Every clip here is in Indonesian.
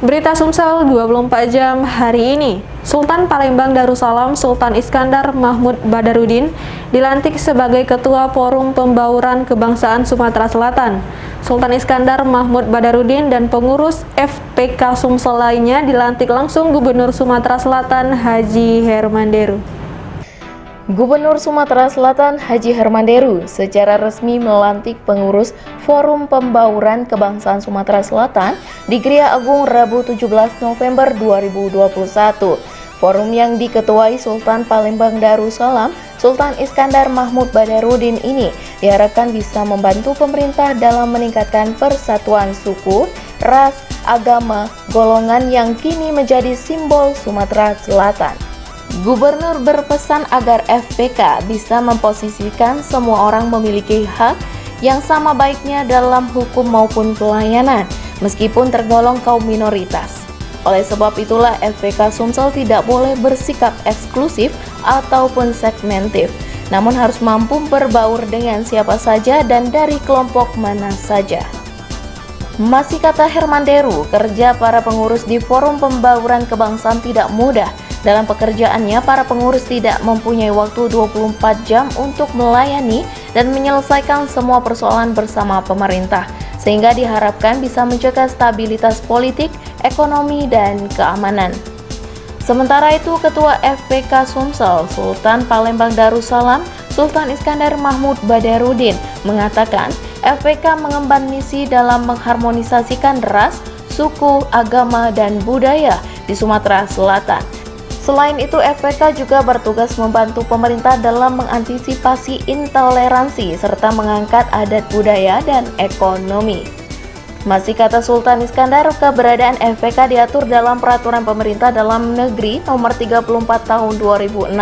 Berita Sumsel 24 jam hari ini. Sultan Palembang Darussalam Sultan Iskandar Mahmud Badarudin dilantik sebagai Ketua Forum Pembauran Kebangsaan Sumatera Selatan. Sultan Iskandar Mahmud Badarudin dan pengurus FPK Sumsel lainnya dilantik langsung Gubernur Sumatera Selatan Haji Hermanderu. Gubernur Sumatera Selatan Haji Hermanderu secara resmi melantik pengurus Forum Pembauran Kebangsaan Sumatera Selatan di Gria Agung Rabu 17 November 2021. Forum yang diketuai Sultan Palembang Darussalam Sultan Iskandar Mahmud Badarudin ini diharapkan bisa membantu pemerintah dalam meningkatkan persatuan suku, ras, agama, golongan yang kini menjadi simbol Sumatera Selatan. Gubernur berpesan agar FPK bisa memposisikan semua orang memiliki hak yang sama baiknya dalam hukum maupun pelayanan, meskipun tergolong kaum minoritas. Oleh sebab itulah FPK Sumsel tidak boleh bersikap eksklusif ataupun segmentif, namun harus mampu berbaur dengan siapa saja dan dari kelompok mana saja. Masih kata Hermanderu, kerja para pengurus di Forum Pembauran Kebangsaan tidak mudah. Dalam pekerjaannya, para pengurus tidak mempunyai waktu 24 jam untuk melayani dan menyelesaikan semua persoalan bersama pemerintah, sehingga diharapkan bisa menjaga stabilitas politik, ekonomi, dan keamanan. Sementara itu, Ketua FPK Sumsel Sultan Palembang Darussalam Sultan Iskandar Mahmud Badarudin mengatakan FPK mengemban misi dalam mengharmonisasikan ras, suku, agama, dan budaya di Sumatera Selatan. Selain itu, FPK juga bertugas membantu pemerintah dalam mengantisipasi intoleransi serta mengangkat adat budaya dan ekonomi. Masih kata Sultan Iskandar, keberadaan FPK diatur dalam Peraturan Pemerintah Dalam Negeri Nomor 34 Tahun 2006.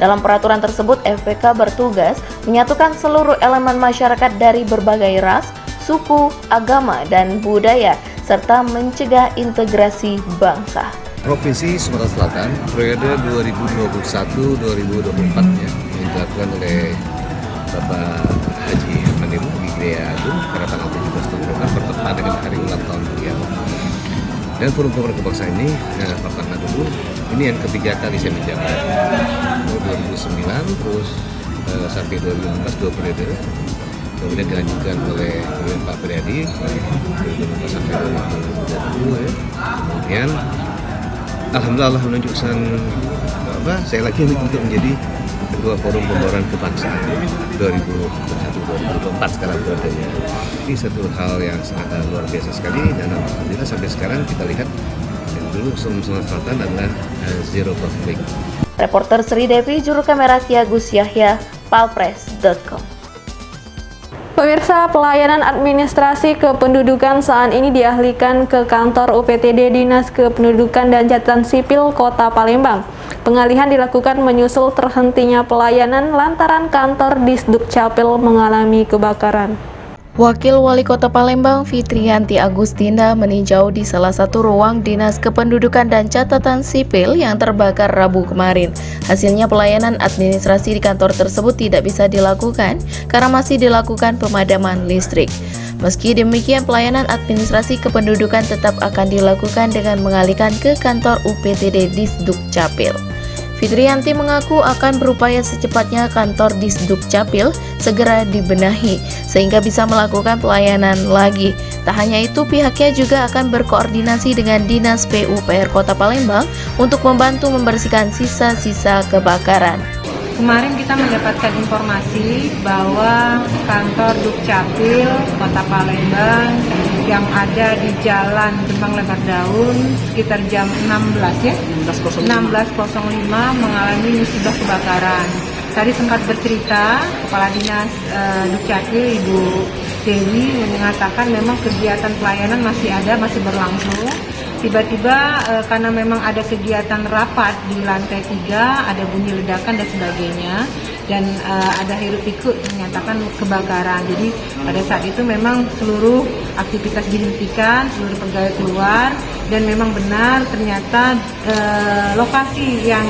Dalam peraturan tersebut, FPK bertugas menyatukan seluruh elemen masyarakat dari berbagai ras, suku, agama, dan budaya, serta mencegah integrasi bangsa. Provinsi Sumatera Selatan periode 2021-2024 ya, yang dilakukan oleh Bapak Haji Hermanderu di Gria Agung pada tanggal 17 November bertepatan dengan hari ulang tahun beliau. Dan Forum Pembauran Kebangsaan ini, Pak Karna dulu, ini yang ketiga kali saya menjabat. 2009 terus sampai 2015 2 periode. Kemudian dilanjutkan oleh Pak Priadi 2015 sampai 2020 ya. Kemudian Alhamdulillah menunjukkan saya lagi untuk menjadi Ketua Forum Pembauran Kebangsaan 2021-2024 sekarang beradanya. Ini satu hal yang sangat luar biasa sekali dan alhamdulillah sampai sekarang kita lihat dulu Sumatera Selatan adalah zero conflict. Reporter Sri Devi, juru kamera Kiagus Yahya, palpres.com. Pemirsa, pelayanan administrasi kependudukan saat ini dialihkan ke kantor UPTD Dinas Kependudukan dan Catatan Sipil Kota Palembang. Pengalihan dilakukan menyusul terhentinya pelayanan lantaran kantor Disdukcapil mengalami kebakaran. Wakil Wali Kota Palembang Fitriyanti Agustina meninjau di salah satu ruang Dinas Kependudukan dan Catatan Sipil yang terbakar Rabu kemarin. Hasilnya pelayanan administrasi di kantor tersebut tidak bisa dilakukan karena masih dilakukan pemadaman listrik. Meski demikian, pelayanan administrasi kependudukan tetap akan dilakukan dengan mengalihkan ke kantor UPTD Disdukcapil. Fitriyanti mengaku akan berupaya secepatnya kantor Disdukcapil segera dibenahi sehingga bisa melakukan pelayanan lagi. Tak hanya itu, pihaknya juga akan berkoordinasi dengan Dinas PUPR Kota Palembang untuk membantu membersihkan sisa-sisa kebakaran. Kemarin kita mendapatkan informasi bahwa kantor Dukcapil Kota Palembang yang ada di Jalan Gembang Lebar Daun sekitar jam 16 ya, 16.05 mengalami musibah kebakaran. Tadi sempat bercerita Kepala Dinas Dukcapil Ibu Dewi mengatakan memang kegiatan pelayanan masih ada, masih berlangsung. Tiba-tiba karena memang ada kegiatan rapat di lantai 3, ada bunyi ledakan dan sebagainya, dan ada hiruk pikuk menyatakan kebakaran. Jadi pada saat itu memang seluruh aktivitas dihentikan, seluruh pegawai keluar, dan memang benar ternyata lokasi yang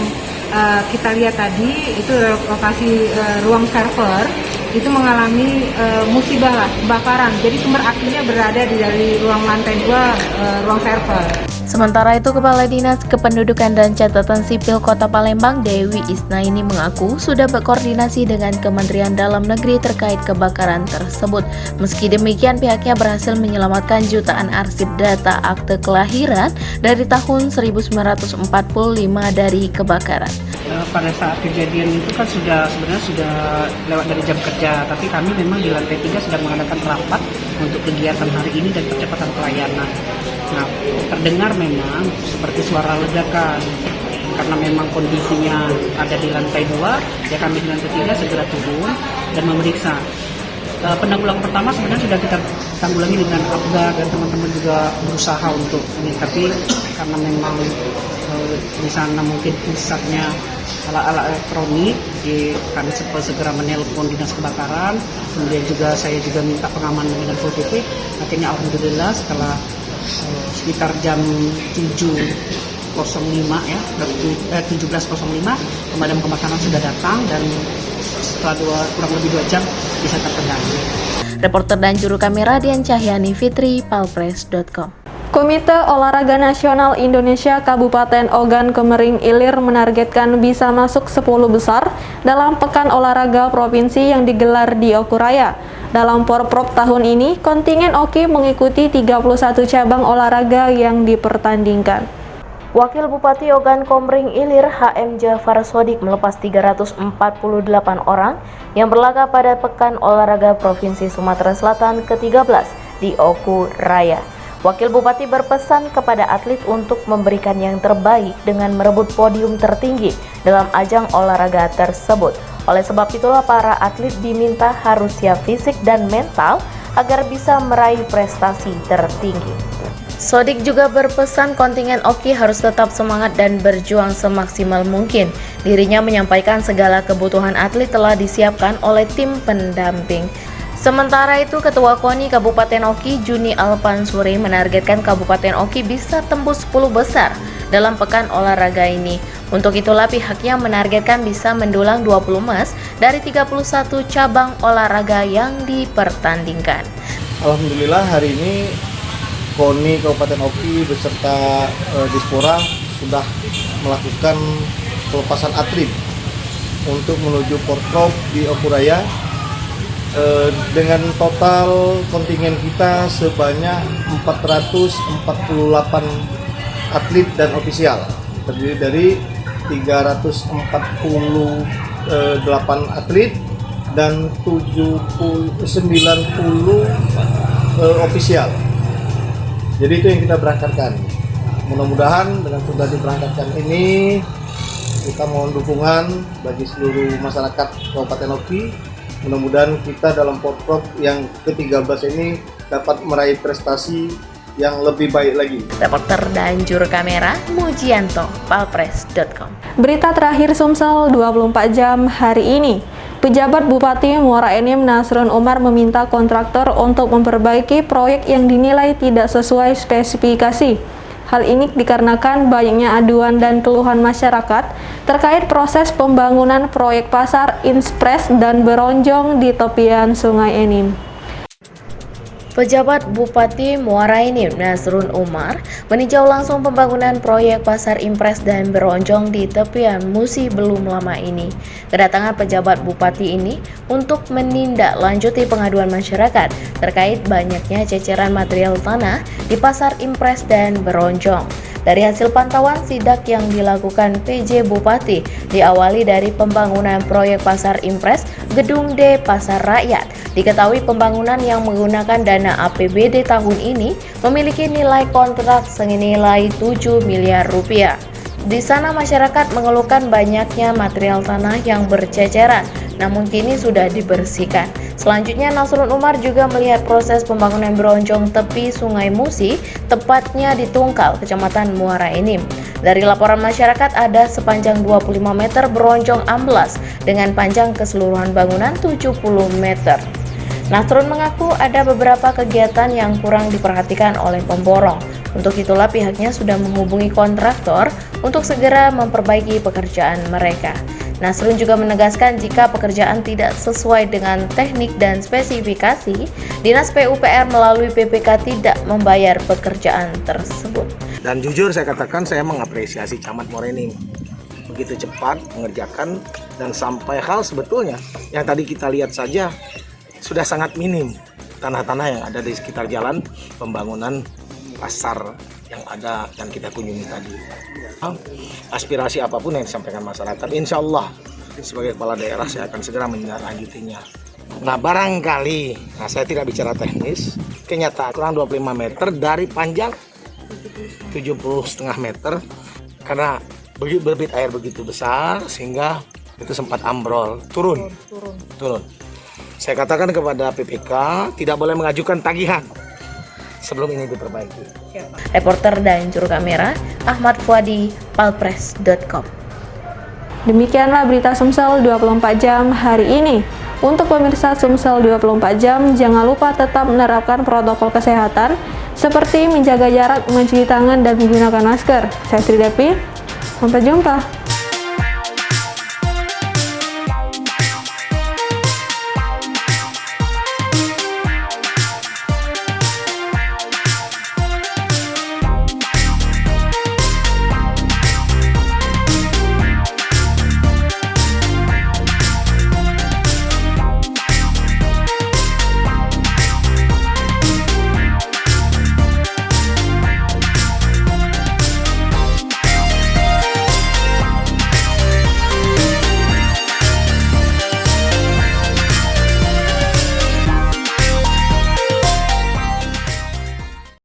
kita lihat tadi itu lokasi ruang server itu mengalami musibah lah, kebakaran. Jadi sumber apinya berada di dari ruang lantai 2 ruang server. Sementara itu, Kepala Dinas Kependudukan dan Catatan Sipil Kota Palembang, Dewi Isnaini mengaku sudah berkoordinasi dengan Kementerian Dalam Negeri terkait kebakaran tersebut. Meski demikian, pihaknya berhasil menyelamatkan jutaan arsip data akte kelahiran dari tahun 1945 dari kebakaran. Pada saat kejadian itu kan sebenarnya sudah lewat dari jam kerja, tapi kami memang di lantai 3 sedang mengadakan rapat untuk kegiatan hari ini dan percepatan pelayanan. Nah, terdengar memang seperti suara ledakan, karena memang kondisinya ada di lantai 2, ya kami di lantai 3 segera turun dan memeriksa. Penanggulangan pertama sebenarnya sudah kita tanggulangi dengan Abda dan teman-teman juga berusaha untuk ini, tapi karena memang di sana mungkin pusatnya alat-alat elektronik, kami segera menelpon dinas kebakaran, kemudian juga saya juga minta pengamanan dengan Pol PP. Akhirnya alhamdulillah setelah sekitar jam 7.05 ya, 17.05 pemadam kebakaran sudah datang dan setelah kurang lebih 2 jam bisa terkendali. Reporter dan juru kamera Dian Cahyani Fitri, palpres.com. Komite Olahraga Nasional Indonesia Kabupaten Ogan Komering Ilir menargetkan bisa masuk 10 besar dalam Pekan Olahraga Provinsi yang digelar di Okuraya. Dalam Porprov tahun ini, kontingen Oki mengikuti 31 cabang olahraga yang dipertandingkan. Wakil Bupati Ogan Komering Ilir HM Jafar Sodik melepas 348 orang yang berlaga pada Pekan Olahraga Provinsi Sumatera Selatan ke-13 di Okuraya. Wakil Bupati berpesan kepada atlet untuk memberikan yang terbaik dengan merebut podium tertinggi dalam ajang olahraga tersebut. Oleh sebab itulah para atlet diminta harus siap fisik dan mental agar bisa meraih prestasi tertinggi. Sodik juga berpesan kontingen Oki harus tetap semangat dan berjuang semaksimal mungkin. Dirinya menyampaikan segala kebutuhan atlet telah disiapkan oleh tim pendamping. Sementara itu, Ketua KONI Kabupaten Oki, Juni Alpansuri, menargetkan Kabupaten Oki bisa tembus 10 besar dalam pekan olahraga ini. Untuk itulah pihaknya menargetkan bisa mendulang 20 emas dari 31 cabang olahraga yang dipertandingkan. Alhamdulillah hari ini KONI Kabupaten Oki beserta Dispora sudah melakukan pelepasan atlet untuk menuju Porprov di Okuraya. Dengan total kontingen kita sebanyak 448 atlet dan ofisial, terdiri dari 348 atlet dan 90 ofisial. Jadi itu yang kita berangkatkan. Mudah-mudahan dengan sudah diberangkatkan ini kita mohon dukungan bagi seluruh masyarakat Kabupaten Oki. Mudah-mudahan kita dalam Porprov yang ke-13 ini dapat meraih prestasi yang lebih baik lagi. Reporter dan juru kamera Mujianto, palpres.com. Berita terakhir Sumsel 24 jam hari ini. Pejabat Bupati Muara Enim Nasrun Umar meminta kontraktor untuk memperbaiki proyek yang dinilai tidak sesuai spesifikasi. Hal ini dikarenakan banyaknya aduan dan keluhan masyarakat terkait proses pembangunan proyek pasar Inspres dan Beronjong di tepian Sungai Enim. Pejabat Bupati Muara Enim Nasrun Umar meninjau langsung pembangunan proyek pasar Impres dan Beronjong di tepian Musi belum lama ini. Kedatangan pejabat Bupati ini untuk menindaklanjuti pengaduan masyarakat terkait banyaknya ceceran material tanah di pasar Impres dan Beronjong. Dari hasil pantauan sidak yang dilakukan PJ Bupati, diawali dari pembangunan proyek pasar Impres Gedung D Pasar Rakyat. Diketahui pembangunan yang menggunakan dana APBD tahun ini memiliki nilai kontrak senilai 7 miliar rupiah. Di sana masyarakat mengeluhkan banyaknya material tanah yang berceceran, namun kini sudah dibersihkan. Selanjutnya, Nasrun Umar juga melihat proses pembangunan Beronjong tepi Sungai Musi, tepatnya di Tungkal, Kecamatan Muara Enim. Dari laporan masyarakat, ada sepanjang 25 meter beronjong amblas dengan panjang keseluruhan bangunan 70 meter. Nasrun mengaku ada beberapa kegiatan yang kurang diperhatikan oleh pemborong. Untuk itulah pihaknya sudah menghubungi kontraktor untuk segera memperbaiki pekerjaan mereka. Nasrun juga menegaskan jika pekerjaan tidak sesuai dengan teknik dan spesifikasi, Dinas PUPR melalui PPK tidak membayar pekerjaan tersebut. Dan jujur saya katakan saya mengapresiasi Camat Morenim begitu cepat mengerjakan dan sampai hal sebetulnya yang tadi kita lihat saja sudah sangat minim tanah-tanah yang ada di sekitar jalan pembangunan pasar yang ada dan kita kunjungi tadi. Aspirasi apapun yang disampaikan masyarakat, insya Allah sebagai kepala daerah saya akan segera menindaklanjutinya. Nah barangkali, saya tidak bicara teknis, kenyataan kurang 25 meter dari panjang 70,5 meter karena bibit air begitu besar sehingga itu sempat ambrol, turun. Saya katakan kepada PPK tidak boleh mengajukan tagihan sebelum ini diperbaiki. Reporter dan juru kamera Ahmad Fuadi, palpres.com. Demikianlah berita Sumsel 24 jam hari ini. Untuk pemirsa Sumsel 24 jam, jangan lupa tetap menerapkan protokol kesehatan seperti menjaga jarak, mencuci tangan, dan menggunakan masker. Saya Sri Devi, sampai jumpa.